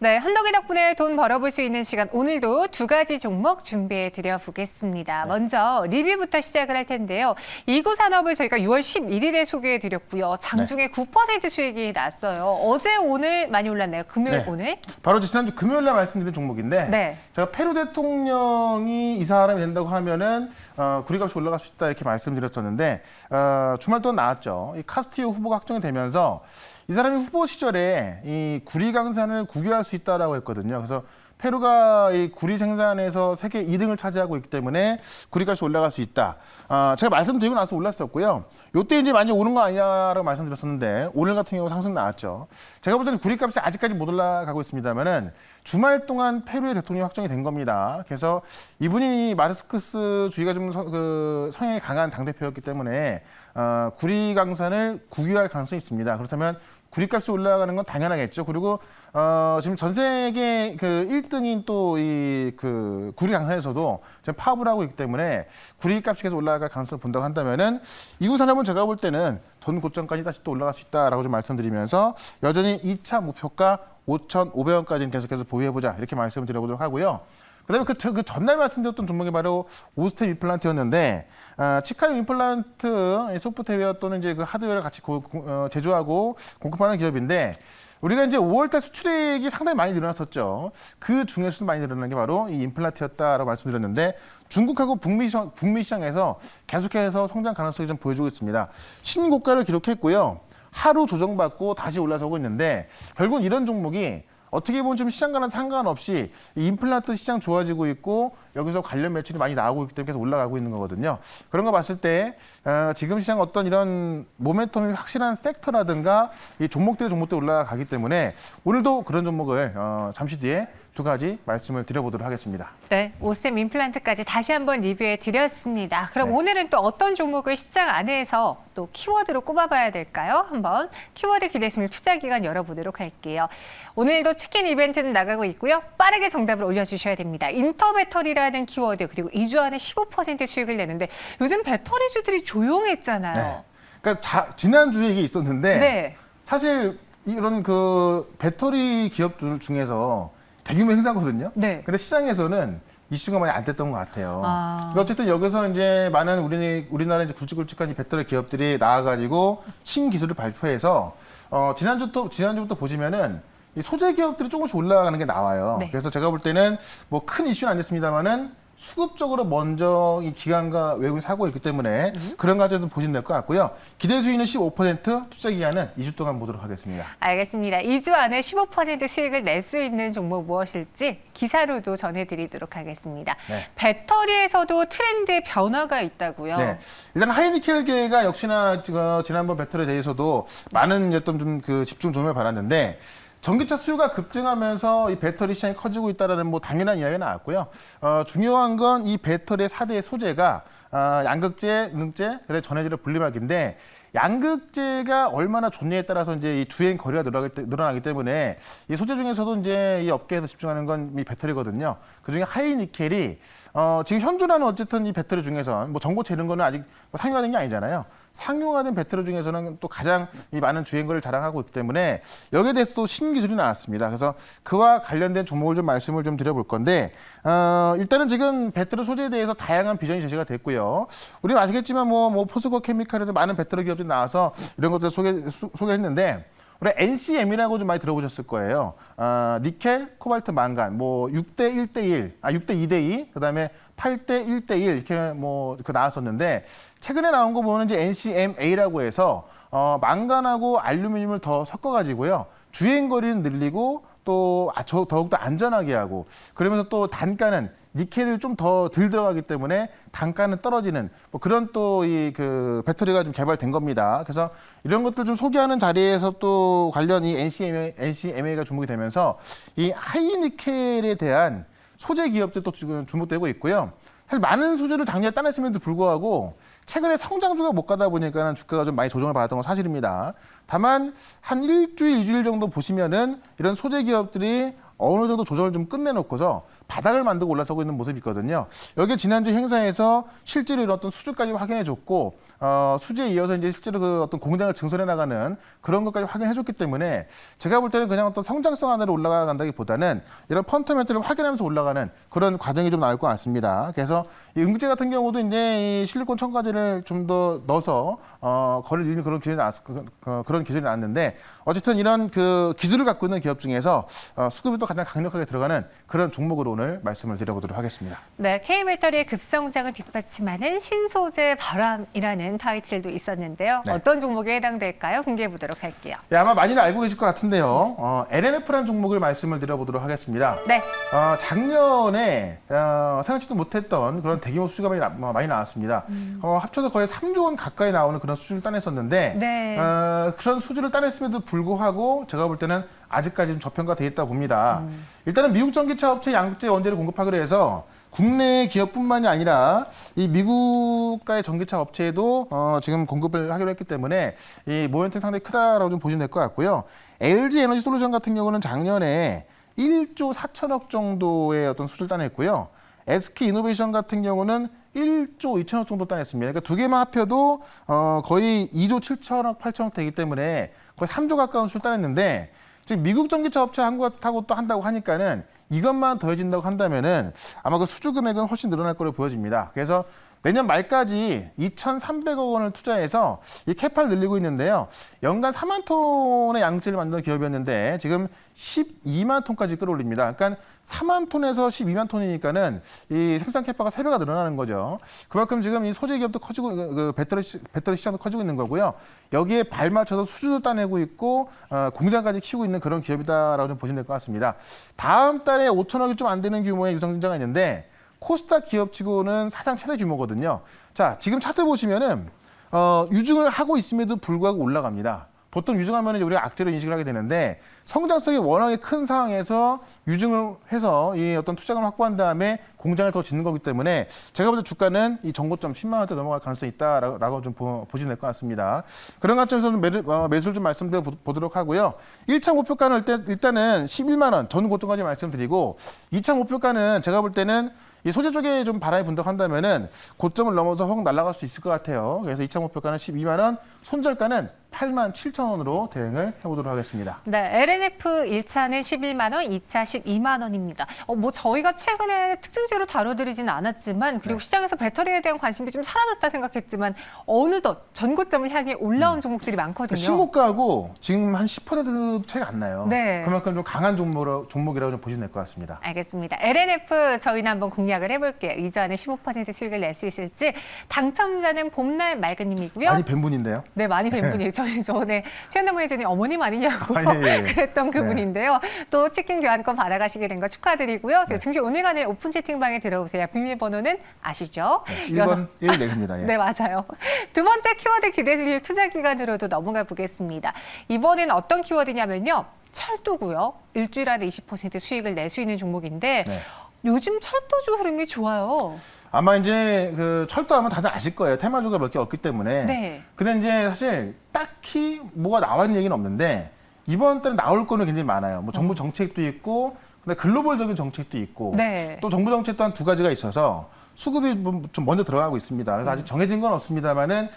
네, 한덕이 덕분에 돈 벌어볼 수 있는 시간 오늘도 두 가지 종목 준비해 드려 보겠습니다. 먼저 리뷰부터 시작을 할 텐데요. 이구산업을 저희가 6월 11일에 소개해 드렸고요. 장중에 9% 수익이 났어요. 어제 오늘 많이 올랐네요. 금요일 오늘. 바로 지난주 금요일 날 말씀드린 종목인데 제가 페루 대통령이 이 사람이 된다고 하면은 구리값이 올라갈 수 있다 이렇게 말씀드렸었는데 주말 동안 나왔죠. 이 카스티오 후보가 확정이 되면서 이 사람이 후보 시절에 이 구리 강산을 국유할 수 있다라고 했거든요. 그래서 페루가 이 구리 생산에서 세계 2등을 차지하고 있기 때문에 구리값이 올라갈 수 있다. 제가 말씀드리고 나서 올랐었고요. 요때 이제 많이 오는 거 아니냐라고 말씀드렸었는데 오늘 같은 경우 상승 나왔죠. 제가 볼 때는 구리값이 아직까지 못 올라가고 있습니다만은 주말 동안 페루의 대통령이 확정이 된 겁니다. 그래서 이분이 마르스크스 주의가 좀 성향이 강한 당대표였기 때문에 구리 강산을 국유할 가능성이 있습니다. 그렇다면 구리값이 올라가는 건 당연하겠죠. 그리고 지금 전 세계 그 1등인 또 이 그 구리 강산에서도 지금 파업을 하고 있기 때문에 구리값이 계속 올라갈 가능성을 본다고 한다면은 이구산업은 제가 볼 때는 전 고점까지 다시 또 올라갈 수 있다라고 좀 말씀드리면서 여전히 2차 목표가 5,500원까지는 계속해서 보유해보자 이렇게 말씀을 드려보도록 하고요. 그다음에 그 전날 말씀드렸던 종목이 바로 오스템 임플란트였는데 치카용 임플란트 소프트웨어 또는 이제 그 하드웨어를 같이 제조하고 공급하는 기업인데 우리가 이제 5월달 수출액이 상당히 많이 늘어났었죠. 그 중에서도 많이 늘어난 게 바로 이 임플란트였다라고 말씀드렸는데 중국하고 북미 시장에서 계속해서 성장 가능성이 좀 보여주고 있습니다. 신고가를 기록했고요. 하루 조정받고 다시 올라서고 있는데 결국은 이런 종목이 어떻게 보면 좀 시장과는 상관없이 이 임플란트 시장 좋아지고 있고 여기서 관련 매출이 많이 나오고 있기 때문에 계속 올라가고 있는 거거든요. 그런 거 봤을 때 지금 시장 어떤 이런 모멘텀이 확실한 섹터라든가 이 종목들이 올라가기 때문에 오늘도 그런 종목을 잠시 뒤에 두 가지 말씀을 드려보도록 하겠습니다. 네, 오스템 임플란트까지 다시 한번 리뷰해 드렸습니다. 그럼 오늘은 또 어떤 종목을 시장 안에서 또 키워드로 꼽아봐야 될까요? 한번 키워드 기대수밀 투자 기간 열어보도록 할게요. 오늘도 치킨 이벤트는 나가고 있고요. 빠르게 정답을 올려주셔야 됩니다. 인터배터리라는 키워드 그리고 2주 안에 15% 수익을 내는데 요즘 배터리주들이 조용했잖아요. 네. 그러니까 지난주에 이게 있었는데 사실 이런 그 배터리 기업들 중에서 대규모 행사거든요. 근데 시장에서는 이슈가 많이 안 됐던 것 같아요. 그러니까 어쨌든 여기서 이제 많은 우리나라 이제 굵직굵직한 이 배터리 기업들이 나와가지고 신기술을 발표해서 지난주부터 보시면은 이 소재 기업들이 조금씩 올라가는 게 나와요. 그래서 제가 볼 때는 뭐 큰 이슈는 안 됐습니다만은 수급적으로 먼저 이 기관과 외국인이 사고 있기 때문에 그런 과정에서 보시면 될 것 같고요. 기대 수익은 15%, 투자 기간은 2주 동안 보도록 하겠습니다. 알겠습니다. 2주 안에 15% 수익을 낼 수 있는 종목 무엇일지 기사로도 전해드리도록 하겠습니다. 배터리에서도 트렌드의 변화가 있다고요? 일단 하이니켈계가 역시나 지난번 배터리에 대해서도 많은 어떤 좀 그 집중 좀을 받았는데 전기차 수요가 급증하면서 이 배터리 시장이 커지고 있다는 뭐 당연한 이야기가 나왔고요. 중요한 건 이 배터리의 4대 소재가 양극재, 능재, 그다음에 전해질의 분리막인데 양극재가 얼마나 좋냐에 따라서 이제 이 주행 거리가 늘어나기 때문에 이 소재 중에서도 이제 이 업계에서 집중하는 건 이 배터리거든요. 그중에 하이니켈이 지금 현존하는 어쨌든 이 배터리 중에서 뭐 전고체 이런 거는 아직 뭐 상용화된 게 아니잖아요. 상용화된 배터리 중에서는 또 가장 이 많은 주행거리를 자랑하고 있기 때문에 여기에 대해서 또 신기술이 나왔습니다. 그래서 그와 관련된 종목을 좀 말씀을 좀 드려볼 건데 일단은 지금 배터리 소재에 대해서 다양한 비전이 제시가 됐고요. 우리 아시겠지만 뭐 포스코 케미칼에도 많은 배터리 기업들이 나와서 이런 것들을 소개했는데 우리 NCM이라고 좀 많이 들어보셨을 거예요. 니켈, 코발트, 망간, 뭐 6대 1대1, 6대 2대2, 그다음에 8대 1대1 이렇게 뭐 나왔었는데 최근에 나온 거 보면 이제 NCMA라고 해서 망간하고 알루미늄을 더 섞어가지고요 주행 거리는 늘리고 또 더욱더 안전하게 하고 그러면서 또 단가는 니켈을 좀 더 덜 들어가기 때문에 단가는 떨어지는 뭐 그런 또 이 그 배터리가 좀 개발된 겁니다. 그래서 이런 것들 좀 소개하는 자리에서 또 관련 이 NCMA가 주목이 되면서 이 하이니켈에 대한 소재 기업들도 지금 주목되고 있고요. 사실 많은 수주를 작년에 따냈음에도 불구하고 최근에 성장주가 못 가다 보니까 주가가 좀 많이 조정을 받았던 건 사실입니다. 다만 한 일주일, 2주일 정도 보시면은 이런 소재 기업들이 어느 정도 조정을 좀 끝내놓고서 바닥을 만들고 올라서고 있는 모습이 있거든요. 여기 지난주 행사에서 실제로 이런 어떤 수주까지 확인해줬고 수주에 이어서 이제 실제로 그 어떤 공장을 증설해 나가는 그런 것까지 확인해줬기 때문에 제가 볼 때는 그냥 어떤 성장성 안으로 올라간다기보다는 이런 펀더멘털을 확인하면서 올라가는 그런 과정이 좀 나올 것 같습니다. 그래서 이 음극재 같은 경우도 이제 이 실리콘 첨가제를 좀 더 넣어서 거래를 늘리는 그런 기술이 나왔는데 어쨌든 이런 그 기술을 갖고 있는 기업 중에서 수급이 또 가장 강력하게 들어가는 그런 종목으로 오늘 말씀을 드려보도록 하겠습니다. 네, K메탈의 급성장을 뒷받침하는 신소재 바람이라는 타이틀도 있었는데요. 네. 어떤 종목에 해당될까요? 공개해 보도록 할게요. 네, 아마 많이들 알고 계실 것 같은데요. LNF라는 종목을 말씀을 드려보도록 하겠습니다. 네. 작년에 생각지도 못했던 그런 대규모 수주가 많이 나왔습니다. 합쳐서 거의 3조 원 가까이 나오는 그런 수주를 따냈었는데 네. 그런 수주를 따냈음에도 불구하고 제가 볼 때는 아직까지 좀 저평가돼 있다 봅니다. 일단은 미국 전기차 업체 양극재 원재를 공급하기로 해서 국내 기업뿐만이 아니라 이 미국가의 전기차 업체에도 지금 공급을 하기로 했기 때문에 이 모멘텀이 상당히 크다라고 좀 보시면 될 것 같고요. LG 에너지 솔루션 같은 경우는 작년에 1조 4천억 정도의 어떤 수주를 따냈고요. SK 이노베이션 같은 경우는 1조 2천억 정도 따냈습니다. 그러니까 두 개만 합해도 거의 2조 7천억, 8천억 되기 때문에 거의 3조 가까운 수를 따냈는데 지금 미국 전기차 업체 한 것하고 또 한다고 하니까는 이것만 더해진다고 한다면은 아마 그 수주 금액은 훨씬 늘어날 거로 보여집니다. 그래서 내년 말까지 2,300억 원을 투자해서 이 캐파를 늘리고 있는데요. 연간 4만 톤의 양극재를 만드는 기업이었는데 지금 12만 톤까지 끌어올립니다. 그러니까 4만 톤에서 12만 톤이니까는 이 생산 캐파가 3배가 늘어나는 거죠. 그만큼 지금 이 소재 기업도 커지고 그 배터리 시장도 커지고 있는 거고요. 여기에 발맞춰서 수주도 따내고 있고 공장까지 키우고 있는 그런 기업이다라고 좀 보시면 될 것 같습니다. 다음 달에 5천억이 좀 안 되는 규모의 유상증자가 있는데 코스닥 기업치고는 사상 최대 규모거든요. 자, 지금 차트 보시면은 유증을 하고 있음에도 불구하고 올라갑니다. 보통 유증하면 우리가 악재로 인식을 하게 되는데 성장성이 워낙에 큰 상황에서 유증을 해서 이 어떤 투자금을 확보한 다음에 공장을 더 짓는 거기 때문에 제가 볼 때 주가는 이 정고점 10만 원대 넘어갈 가능성이 있다라고 좀 보시면 될 것 같습니다. 그런 관점에서 좀 매수를 좀 말씀드려 보도록 하고요. 1차 목표가는 일단은 11만 원 전 고점까지 말씀드리고 2차 목표가는 제가 볼 때는 이 소재 쪽에 좀 바람이 분덕한다면은 고점을 넘어서 확 날아갈 수 있을 것 같아요. 그래서 2차 목표가는 12만 원, 손절가는 8만 7천 원으로 대응을 해보도록 하겠습니다. 네, LNF 1차는 11만 원, 2차 12만 원입니다. 뭐 저희가 최근에 특징주로 다뤄드리지는 않았지만 그리고 시장에서 배터리에 대한 관심이 좀 사라졌다 생각했지만 어느덧 전고점을 향해 올라온 종목들이 많거든요. 신고가하고 지금 한 10% 차이가 안 나요. 네. 그만큼 좀 강한 종목이라고 좀 보시면 될 것 같습니다. 알겠습니다. LNF 저희는 한번 공략을 해볼게요. 이전에 15% 수익을 낼 수 있을지. 당첨자는 봄날 맑은님이고요. 많이 뵌 분인데요. 네, 많이 뵌 분이에요. 저희 전에 최현남 회장님 어머님 아니냐고 예. 그랬던 그분인데요. 또 치킨 교환권 받아가시게 된 거 축하드리고요. 저희 증시 오늘간의 오픈 채팅방에 들어오세요. 비밀번호는 아시죠? 1번 1내입니다. 예. 네, 맞아요. 두 번째 키워드 기대 주실 투자 기간으로도 넘어가 보겠습니다. 이번엔 어떤 키워드냐면요. 철도고요. 일주일 안에 20% 수익을 낼 수 있는 종목인데 네. 요즘 철도주 흐름이 좋아요. 아마 이제 그 철도하면 다들 아실 거예요. 테마주가 몇 개 없기 때문에. 네. 근데 이제 사실 딱히 뭐가 나왔는 얘기는 없는데 이번 달에 나올 거는 굉장히 많아요. 뭐 정부 정책도 있고, 근데 글로벌적인 정책도 있고, 네. 또 정부 정책 또한 두 가지가 있어서 수급이 좀 먼저 들어가고 있습니다. 그래서 아직 정해진 건 없습니다만은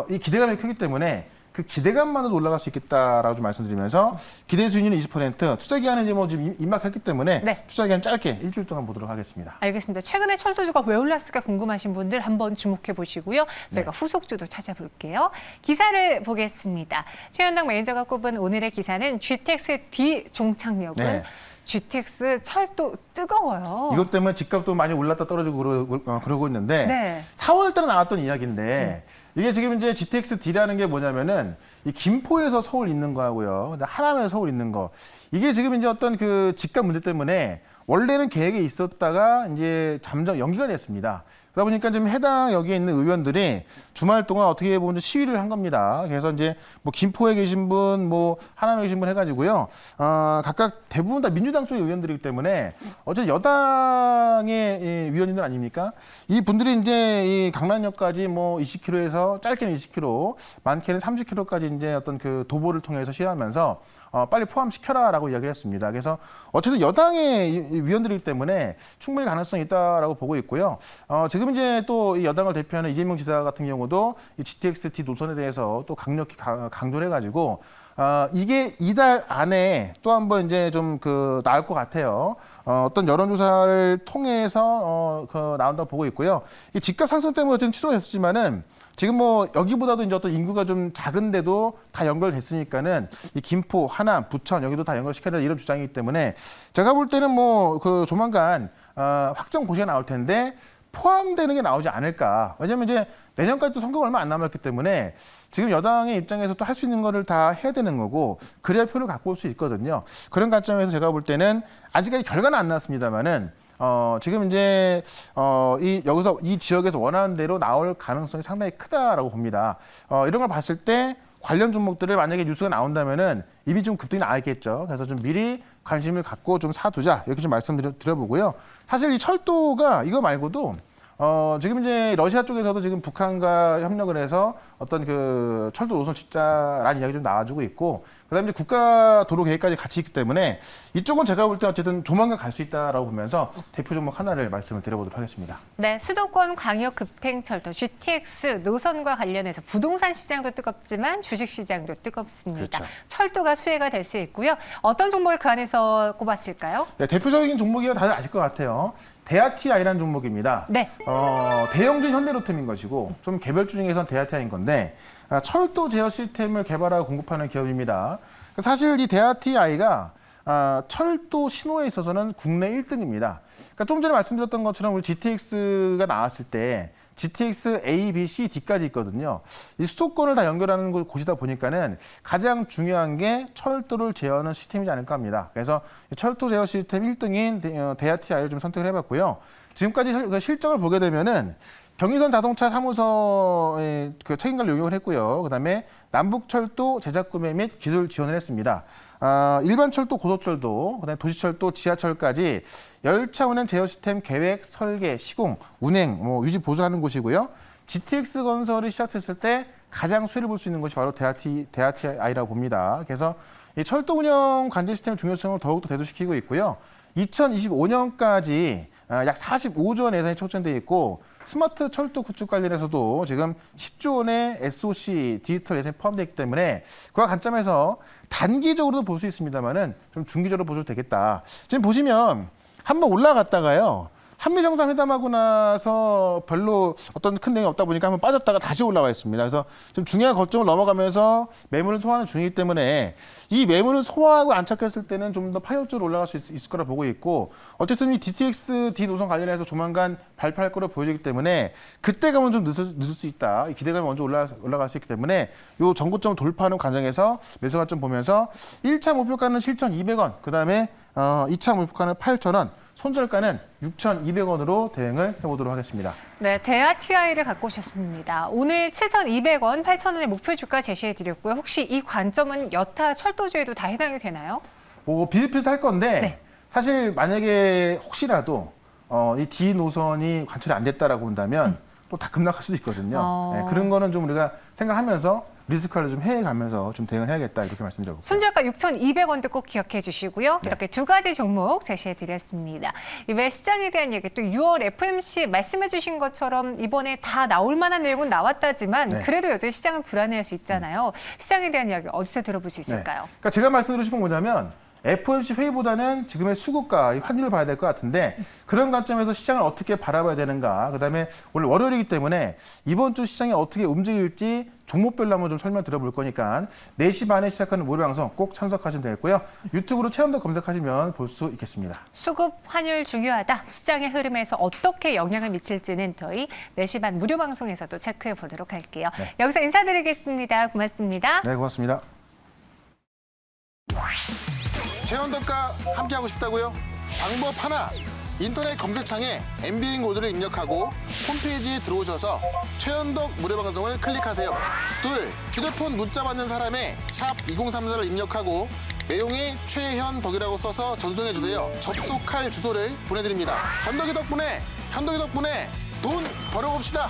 이 기대감이 크기 때문에 그 기대감만으로 올라갈 수 있겠다라고 좀 말씀드리면서 기대 수익률은 20%, 투자 기간은 이제 뭐 지금 임박했기 때문에 네. 투자 기간 짧게 일주일 동안 보도록 하겠습니다. 알겠습니다. 최근에 철도주가 왜 올랐을까 궁금하신 분들 한번 주목해 보시고요. 저희가 후속주도 찾아볼게요. 기사를 보겠습니다. 최현당 매니저가 꼽은 오늘의 기사는 GTX D 종착역은 네. GTX 철도 뜨거워요. 이것 때문에 집값도 많이 올랐다 떨어지고 그러고 있는데 네. 4월 달에 나왔던 이야기인데 이게 지금 이제 GTX D라는 게 뭐냐면은 이 김포에서 서울 있는 거하고요. 하남에서 서울 있는 거. 이게 지금 이제 어떤 그 집값 문제 때문에 원래는 계획에 있었다가 이제 잠정 연기가 됐습니다. 그러다 보니까 지금 해당 여기에 있는 의원들이 주말 동안 어떻게 보면 좀 시위를 한 겁니다. 그래서 이제 뭐 김포에 계신 분, 뭐 하남에 계신 분 해가지고요. 각각 대부분 다 민주당 쪽의 의원들이기 때문에 어쨌든 여당의 위원님들 아닙니까? 이 분들이 이제 이 강남역까지 뭐 20km에서 짧게는 20km, 많게는 30km까지 이제 어떤 그 도보를 통해서 시위하면서 빨리 포함시켜라라고 이야기를 했습니다. 그래서 어쨌든 여당의 위원들이기 때문에 충분히 가능성이 있다라고 보고 있고요. 지금 이제 또 이 여당을 대표하는 이재명 지사 같은 경우도 이 GTX-D 노선에 대해서 또 강력히 강조를 해가지고 이게 이달 안에 또 한번 이제 좀 나올 것 같아요. 어떤 여론조사를 통해서 나온다고 보고 있고요. 이 집값 상승 때문에 어쨌든 취소가 됐었지만은 지금 뭐 여기보다도 이제 어떤 인구가 좀 작은데도 다 연결됐으니까는 이 김포, 하남, 부천 여기도 다 연결시켜야 된다 이런 주장이기 때문에 제가 볼 때는 뭐 조만간 확정 고시가 나올 텐데 포함되는 게 나오지 않을까. 왜냐면 이제 내년까지 또 선거가 얼마 안 남았기 때문에 지금 여당의 입장에서 또 할 수 있는 거를 다 해야 되는 거고 그래야 표를 갖고 올 수 있거든요. 그런 관점에서 제가 볼 때는 아직까지 결과는 안 나왔습니다만은 지금 이제 여기서 이 지역에서 원하는 대로 나올 가능성이 상당히 크다라고 봅니다. 이런 걸 봤을 때 관련 종목들을 만약에 뉴스가 나온다면은 이미 좀 급등이 나겠죠. 그래서 좀 미리 관심을 갖고 좀 사두자 이렇게 좀 말씀드려보고요. 사실 이 철도가 이거 말고도 지금 이제 러시아 쪽에서도 지금 북한과 협력을 해서 어떤 철도 노선 짓자라는 이야기 좀 나와주고 있고, 그다음에 이제 국가 도로 계획까지 같이 있기 때문에 이쪽은 제가 볼 때 어쨌든 조만간 갈 수 있다라고 보면서 대표 종목 하나를 말씀을 드려보도록 하겠습니다. 네, 수도권 광역 급행철도 GTX 노선과 관련해서 부동산 시장도 뜨겁지만 주식 시장도 뜨겁습니다. 그렇죠. 철도가 수혜가 될 수 있고요. 어떤 종목을 그 안에서 꼽았을까요? 네, 대표적인 종목이라 다들 아실 것 같아요. 데아티아이라는 종목입니다. 네. 대형주 현대로템인 것이고 좀 개별주 중에선 데아티아인 건데 철도 제어 시스템을 개발하고 공급하는 기업입니다. 사실 이 데아티아이가 철도 신호에 있어서는 국내 1등입니다. 그러니까 좀 전에 말씀드렸던 것처럼 우리 GTX가 나왔을 때 GTX A, B, C, D까지 있거든요. 이 수도권을 다 연결하는 곳이다 보니까는 가장 중요한 게 철도를 제어하는 시스템이지 않을까 합니다. 그래서 철도 제어 시스템 1등인 데아티아이를 좀 선택을 해봤고요. 지금까지 실적을 보게 되면은 경의선 자동차 사무소의 책임관리 용역을 했고요. 그다음에 남북철도 제작 구매 및 기술 지원을 했습니다. 일반 철도, 고속철도, 그다음에 도시철도, 지하철까지 열차 운행 제어 시스템 계획, 설계, 시공, 운행, 유지 보수하는 곳이고요. GTX 건설이 시작됐을 때 가장 수혜를 볼 수 있는 것이 바로 데아티아이라고 봅니다. 그래서 이 철도 운영 관제 시스템의 중요성을 더욱더 대두시키고 있고요. 2025년까지 약 45조 원 예산이 촉진되어 있고 스마트 철도 구축 관련해서도 지금 10조 원의 SOC 디지털 예산이 포함되어 있기 때문에 그와 관점에서 단기적으로도 볼 수 있습니다만은 좀 중기적으로 보셔도 되겠다. 지금 보시면 한번 올라갔다가요. 한미 정상회담하고 나서 별로 어떤 큰 내용이 없다 보니까 한번 빠졌다가 다시 올라와 있습니다. 그래서 좀 중요한 거점을 넘어가면서 매물을 소화하는 중이기 때문에 이 매물을 소화하고 안착했을 때는 좀 더 파격적으로 올라갈 수 있을 거라 보고 있고, 어쨌든 이 GTX-D 노선 관련해서 조만간 발표할 거로 보여지기 때문에 그때 가면 좀 늦을 수 있다. 기대감이 먼저 올라갈 수 있기 때문에 이 전고점 돌파하는 과정에서 매수 관점 보면서 1차 목표가는 7,200원, 그다음에 2차 목표가는 8,000원, 손절가는 6,200원으로 대응을 해보도록 하겠습니다. 네, 데아티아이를 갖고 오셨습니다. 오늘 7,200원, 8,000원의 목표 주가 제시해드렸고요. 혹시 이 관점은 여타 철도주에도 다 해당이 되나요? 비슷비슷할 건데 네. 사실 만약에 혹시라도 이 D 노선이 관철이 안 됐다라고 본다면 또 다 급락할 수도 있거든요. 네, 그런 거는 좀 우리가 생각하면서 리스크를 좀 해가면서 좀 대응을 해야겠다 이렇게 말씀드려볼게요. 손절가 6,200원도 꼭 기억해 주시고요. 네. 이렇게 두 가지 종목 제시해 드렸습니다. 이외 시장에 대한 얘기, 또 6월 FMC 말씀해 주신 것처럼 이번에 다 나올 만한 내용은 나왔다지만 네. 그래도 여전히 시장은 불안해할 수 있잖아요. 시장에 대한 이야기 어디서 들어볼 수 있을까요? 네. 그러니까 제가 말씀드리고 싶은 건 뭐냐면 FOMC 회의보다는 지금의 수급과 환율을 봐야 될 것 같은데 그런 관점에서 시장을 어떻게 바라봐야 되는가, 그다음에 오늘 월요일이기 때문에 이번 주 시장이 어떻게 움직일지 종목별로 한번 좀 설명 드려볼 거니까 4시 반에 시작하는 무료 방송 꼭 참석하시면 되겠고요. 유튜브로 체험도 검색하시면 볼 수 있겠습니다. 수급 환율 중요하다. 시장의 흐름에서 어떻게 영향을 미칠지는 저희 4시 반 무료 방송에서도 체크해 보도록 할게요. 네. 여기서 인사드리겠습니다. 고맙습니다. 네, 고맙습니다. 최현덕과 함께하고 싶다고요? 방법 하나, 인터넷 검색창에 MBN 코드를 입력하고 홈페이지에 들어오셔서 최현덕 무료방송을 클릭하세요. 둘, 휴대폰 문자 받는 사람의 샵 2034를 입력하고 내용에 최현덕이라고 써서 전송해주세요. 접속할 주소를 보내드립니다. 현덕이 덕분에 돈 벌어봅시다.